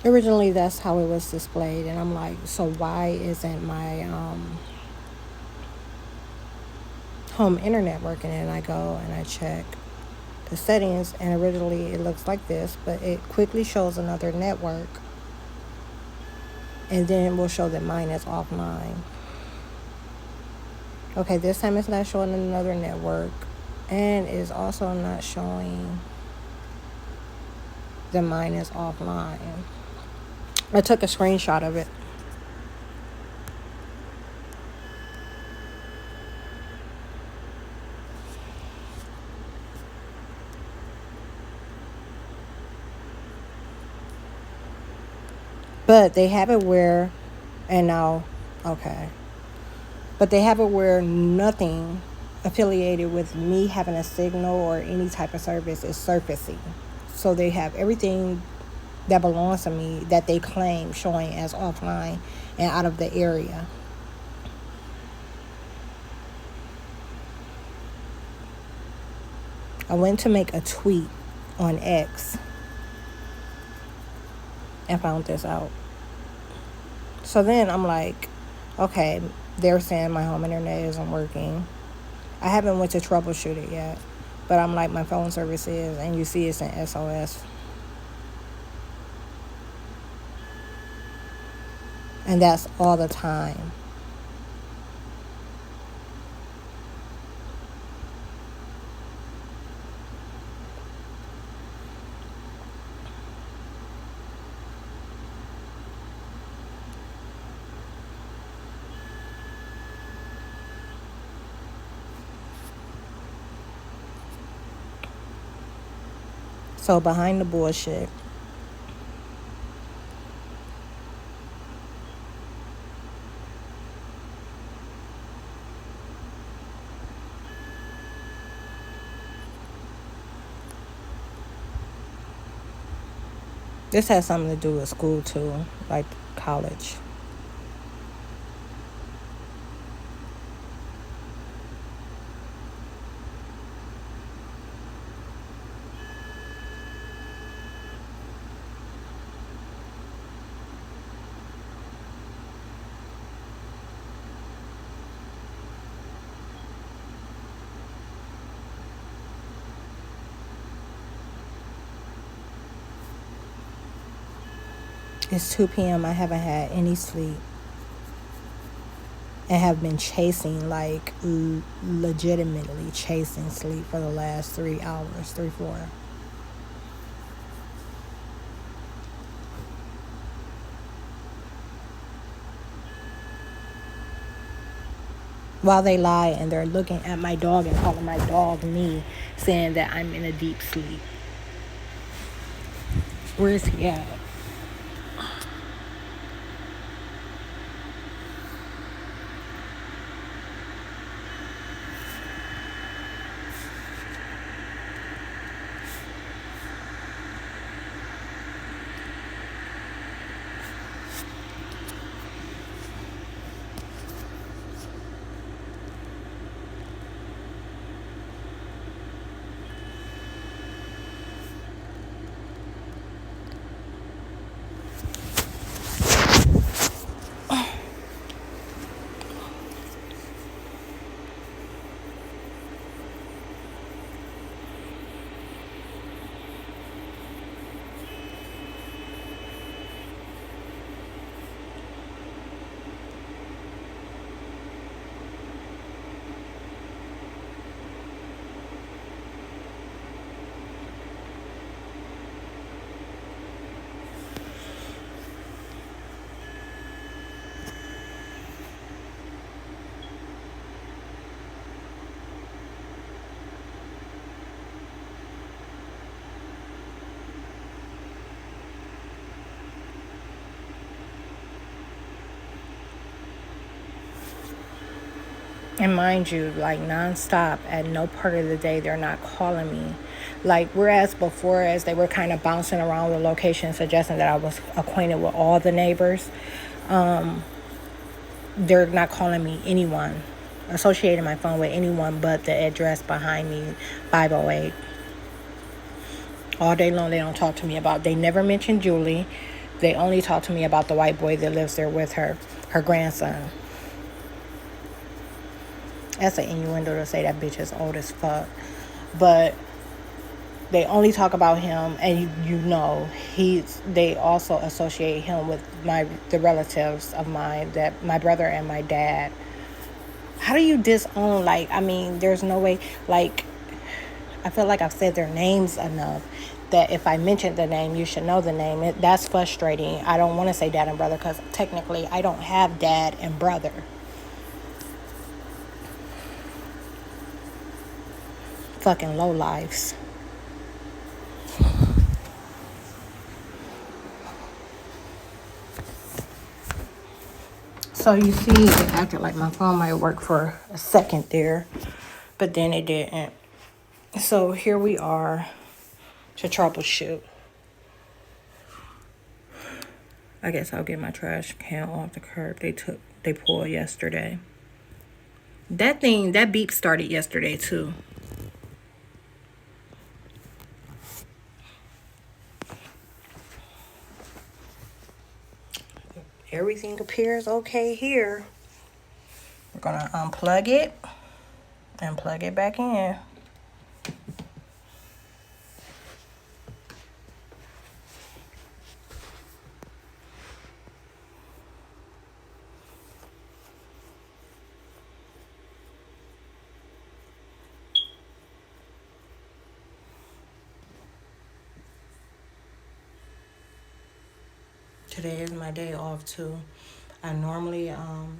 Originally, that's how it was displayed, and I'm like, so why isn't my home internet working? And I go and I check the settings, and originally it looks like this, but it quickly shows another network, and then it will show that mine is offline. Okay, this time it's not showing another network, and is also not showing that mine is offline. I took a screenshot of it. But they have it where, and now, okay. But they have it where nothing affiliated with me having a signal or any type of service is surfacing. So they have everything that belongs to me that they claim showing as offline and out of the area. I went to make a tweet on X and found this out. So then I'm like, okay, they're saying my home internet isn't working. I haven't went to troubleshoot it yet, but I'm like, my phone service is, and you see it's in SOS. And that's all the time. So behind the bullshit, this has something to do with school too, like college. It's 2 p.m. I haven't had any sleep and have been chasing, like legitimately chasing sleep for the last 3 hours, 4. While they lie and they're looking at my dog and calling my dog me, saying that I'm in a deep sleep. Where is he at? And mind you, like nonstop, at no part of the day, they're not calling me. Like, whereas before, as they were kind of bouncing around the location, suggesting that I was acquainted with all the neighbors, they're not calling me anyone, associating my phone with anyone but the address behind me, 508. All day long, they don't talk to me about. They never mention Julie. They only talk to me about the white boy that lives there with her grandson. That's an innuendo to say that bitch is old as fuck. But they only talk about him, and they also associate him with the relatives of mine, that my brother and my dad. How do you disown? Like, I mean, there's no way. Like, I feel like I've said their names enough that if I mention the name, you should know the name. That's frustrating. I don't want to say dad and brother because technically I don't have dad and brother. Fucking lowlifes. So you see, it acted like my phone might work for a second there, but then it didn't. So here we are to troubleshoot. I guess I'll get my trash can off the curb. They pulled yesterday. That beep started yesterday too. Everything appears okay here. We're gonna unplug it and plug it back in. Today is my day off too. I normally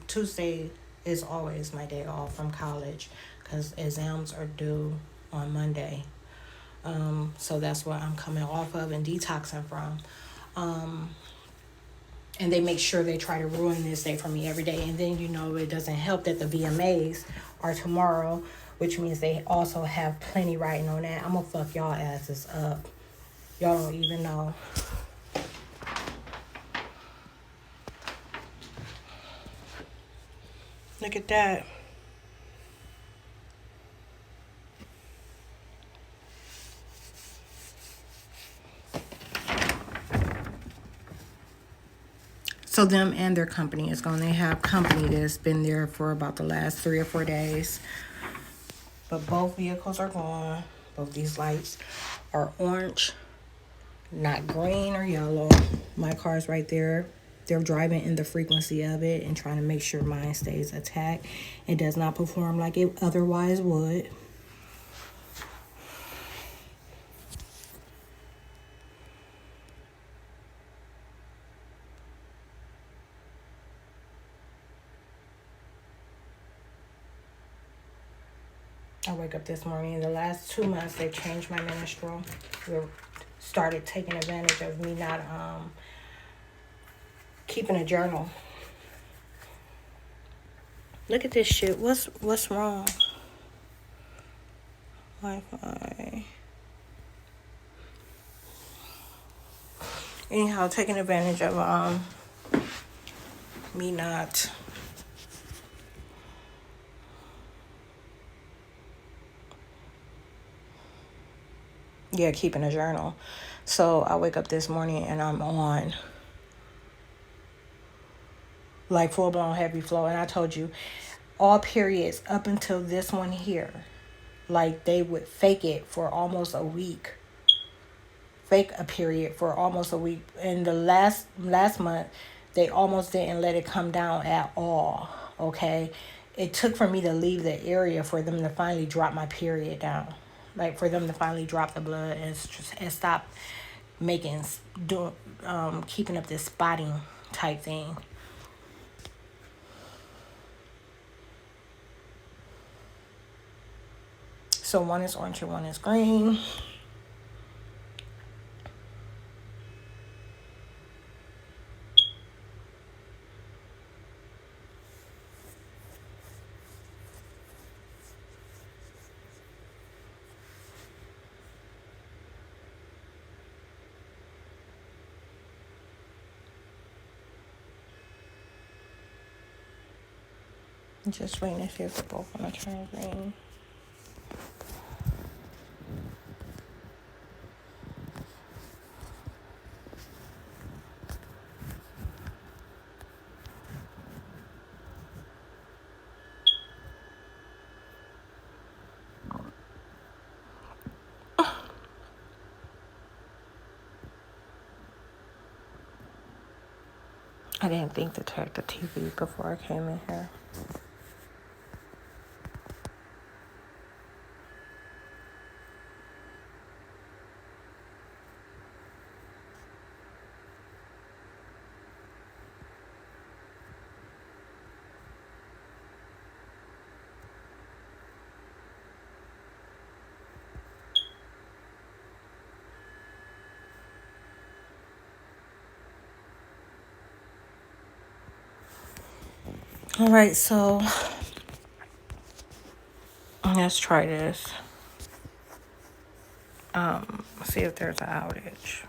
Tuesday is always my day off from college because exams are due on Monday. So that's what I'm coming off of and detoxing from. And they make sure they try to ruin this day for me every day. And then, it doesn't help that the VMAs are tomorrow, which means they also have plenty writing on that. I'm going to fuck y'all asses up. Y'all don't even know. Look at that. So them and their company is gone. They have company that's been there for about the last 3 or 4 days. But both vehicles are gone. Both these lights are orange, not green or yellow. My car's right there. They're driving in the frequency of it and trying to make sure mine stays attacked. It does not perform like it otherwise would. I wake up this morning. In the last 2 months, they've changed my menstrual. They started taking advantage of me not keeping a journal. Look at this shit. What's wrong? Wi-Fi. Anyhow, taking advantage of me not keeping a journal. So I wake up this morning and I'm on like full blown heavy flow. And I told you, all periods up until this one here, like they would fake it for almost a week. Fake a period for almost a week. And the last month, they almost didn't let it come down at all. Okay, it took for me to leave the area for them to finally drop my period down, like for them to finally drop the blood and stop keeping up this spotting type thing. So one is orange and one is green. Just waiting to see if they're both gonna turn green. I didn't think to check the TV before I came in here. All right, so let's try this. See if there's an outage.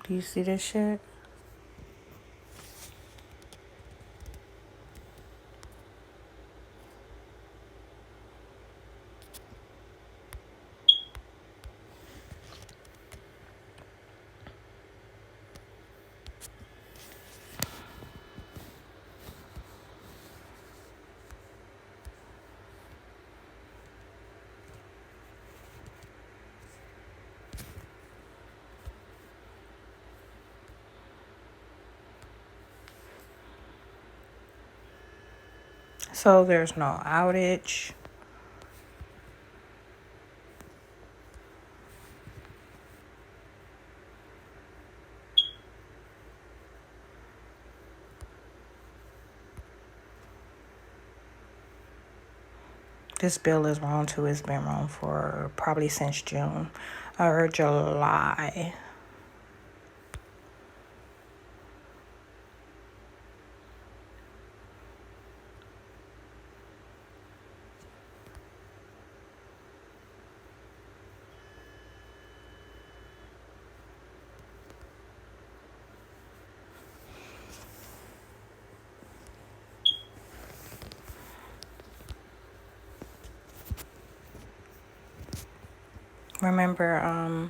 Do you see this shit? So there's no outage. This bill is wrong too. It's been wrong for probably since June or July. Remember,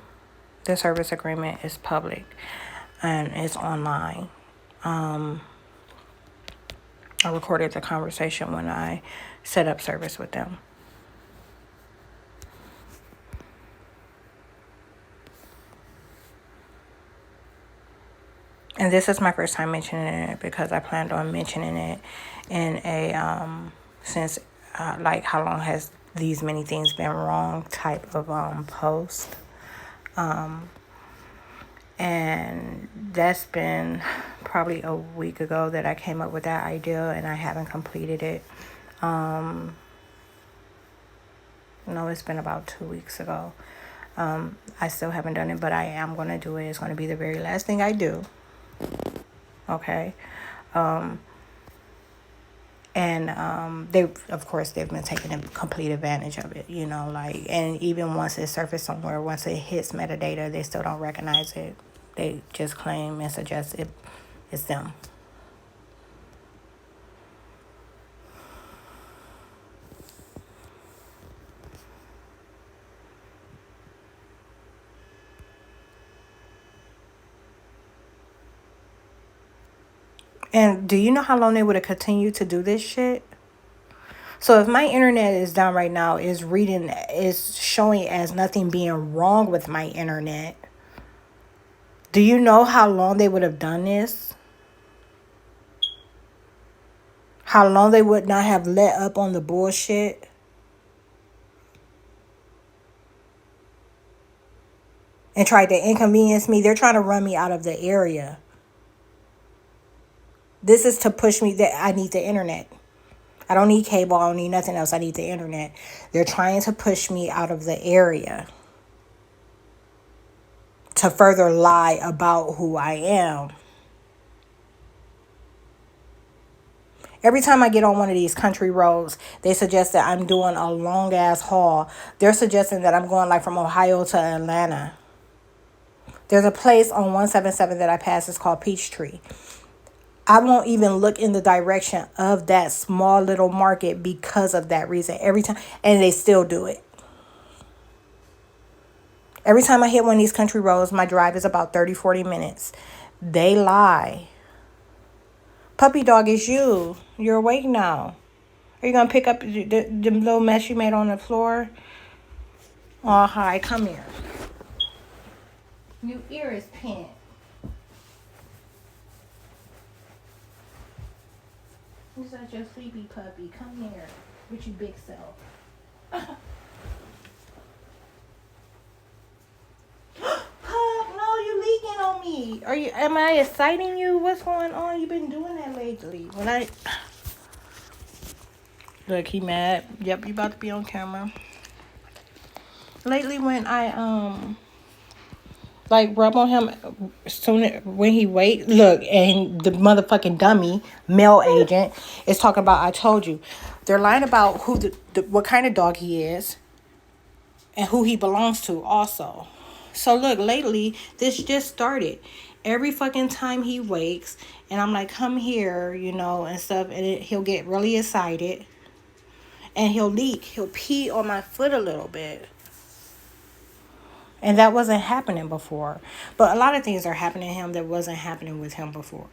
the service agreement is public and it's online. I recorded the conversation when I set up service with them. And this is my first time mentioning it because I planned on mentioning it in a since like how long has these many things been wrong type of post. And that's been probably a week ago that I came up with that idea, and I haven't completed it. No, it's been about 2 weeks ago. I still haven't done it, but I am going to do it. It's going to be the very last thing I do. Okay. And they, of course, they've been taking a complete advantage of it, you know, like, and even once it surfaces somewhere, once it hits metadata, they still don't recognize it. They just claim and suggest it's them. And do you know how long they would have continued to do this shit? So if my internet is down right now, is showing as nothing being wrong with my internet. Do you know how long they would have done this? How long they would not have let up on the bullshit? And tried to inconvenience me. They're trying to run me out of the area. This is to push me that I need the internet. I don't need cable. I don't need nothing else. I need the internet. They're trying to push me out of the area to further lie about who I am. Every time I get on one of these country roads, they suggest that I'm doing a long ass haul. They're suggesting that I'm going like from Ohio to Atlanta. There's a place on 177 that I pass. It's called Peachtree. I won't even look in the direction of that small little market because of that reason. Every time, and they still do it. Every time I hit one of these country roads, my drive is about 30, 40 minutes. They lie. Puppy dog, is you. You're awake now. Are you going to pick up the little mess you made on the floor? Oh, hi. Come here. Your ear is pinned. You're such a sleepy puppy. Come here with your big self. Pup, no, you leaking on me. Am I exciting you? What's going on? You've been doing that lately. Look, he mad. Yep, you about to be on camera. Lately when I like rub on him when he wait, look, and the motherfucking dummy male agent is talking about, I told you. They're lying about who what kind of dog he is and who he belongs to also. So look, lately this just started. Every fucking time he wakes and I'm like, come here, and stuff, and he'll get really excited and he'll leak. He'll pee on my foot a little bit. And that wasn't happening before. But a lot of things are happening to him that wasn't happening with him before.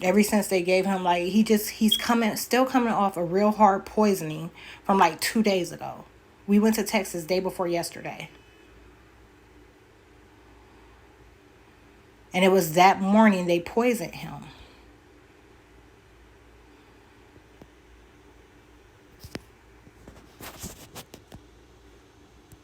Ever since they gave him, like, he's still coming off a real hard poisoning from like 2 days ago. We went to Texas day before yesterday. And it was that morning they poisoned him.